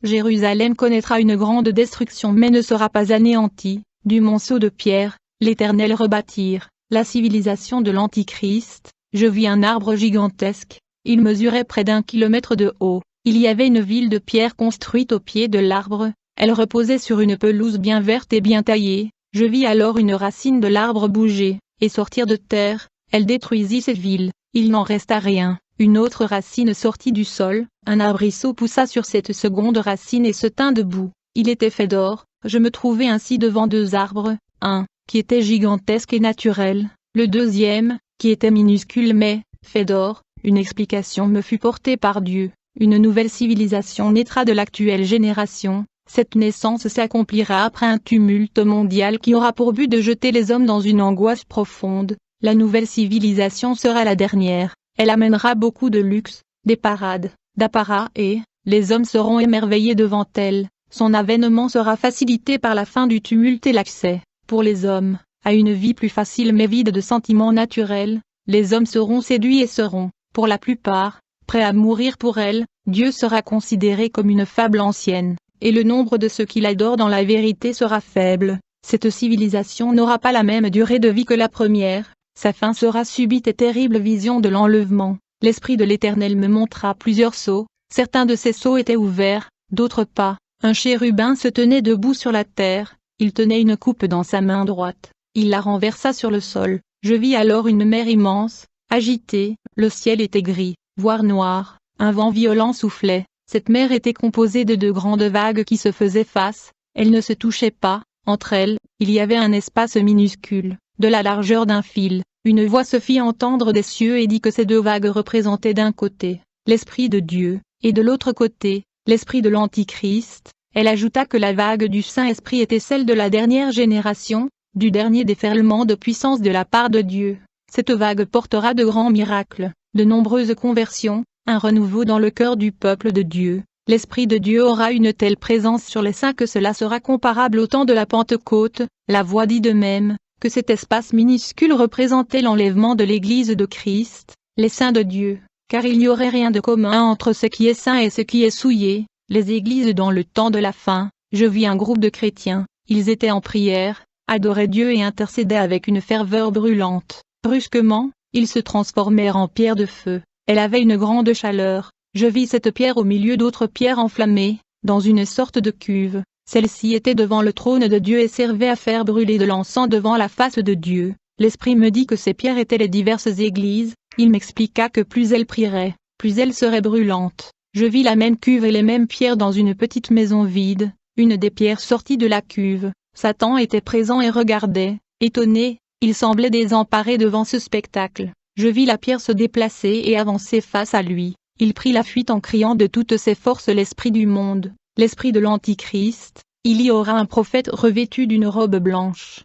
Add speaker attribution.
Speaker 1: Jérusalem connaîtra une grande destruction mais ne sera pas anéantie. Du monceau de pierre, l'Éternel rebâtir la civilisation de l'Antichrist. Je vis un arbre gigantesque, il mesurait près d'1 kilomètre de haut. Il y avait une ville de pierre construite au pied de l'arbre, elle reposait sur une pelouse bien verte et bien taillée. Je vis alors une racine de l'arbre bouger, et sortir de terre, elle détruisit cette ville, il n'en resta rien. Une autre racine sortit du sol, un arbrisseau poussa sur cette seconde racine et se tint debout. Il était fait d'or, je me trouvais ainsi devant 2 arbres, un, qui était gigantesque et naturel, le deuxième, qui était minuscule mais, fait d'or. Une explication me fut portée par Dieu, une nouvelle civilisation naîtra de l'actuelle génération. Cette naissance s'accomplira après un tumulte mondial qui aura pour but de jeter les hommes dans une angoisse profonde. La nouvelle civilisation sera la dernière, elle amènera beaucoup de luxe, des parades, d'apparat et, les hommes seront émerveillés devant elle. Son avènement sera facilité par la fin du tumulte et l'accès, pour les hommes, à une vie plus facile mais vide de sentiments naturels. Les hommes seront séduits et seront, pour la plupart, prêts à mourir pour elle. Dieu sera considéré comme une fable ancienne, et le nombre de ceux qui l'adorent dans la vérité sera faible. Cette civilisation n'aura pas la même durée de vie que la première, sa fin sera subite et terrible. Vision de l'enlèvement. L'Esprit de l'Éternel me montra plusieurs seaux, certains de ces seaux étaient ouverts, d'autres pas. Un chérubin se tenait debout sur la terre, il tenait une coupe dans sa main droite, il la renversa sur le sol. Je vis alors une mer immense, agitée, le ciel était gris, voire noir, un vent violent soufflait. Cette mer était composée de 2 grandes vagues qui se faisaient face, elles ne se touchaient pas, entre elles, il y avait un espace minuscule, de la largeur d'un fil. Une voix se fit entendre des cieux et dit que ces 2 vagues représentaient d'un côté, l'Esprit de Dieu, et de l'autre côté, l'Esprit de l'Antichrist. Elle ajouta que la vague du Saint-Esprit était celle de la dernière génération, du dernier déferlement de puissance de la part de Dieu. Cette vague portera de grands miracles, de nombreuses conversions, un renouveau dans le cœur du peuple de Dieu. L'Esprit de Dieu aura une telle présence sur les saints que cela sera comparable au temps de la Pentecôte. La voix dit de même, que cet espace minuscule représentait l'enlèvement de l'Église de Christ, les saints de Dieu, car il n'y aurait rien de commun entre ce qui est saint et ce qui est souillé. Les églises dans le temps de la fin, je vis un groupe de chrétiens, ils étaient en prière, adoraient Dieu et intercédaient avec une ferveur brûlante. Brusquement, ils se transformèrent en pierre de feu, elle avait une grande chaleur. Je vis cette pierre au milieu d'autres pierres enflammées, dans une sorte de cuve. Celle-ci était devant le trône de Dieu et servait à faire brûler de l'encens devant la face de Dieu. L'Esprit me dit que ces pierres étaient les diverses églises, il m'expliqua que plus elles prieraient, plus elles seraient brûlantes. Je vis la même cuve et les mêmes pierres dans une petite maison vide, une des pierres sortit de la cuve. Satan était présent et regardait, étonné, il semblait désemparé devant ce spectacle. Je vis la pierre se déplacer et avancer face à lui. Il prit la fuite en criant de toutes ses forces l'esprit du monde, l'esprit de l'Antichrist. Il y aura un prophète revêtu d'une robe blanche,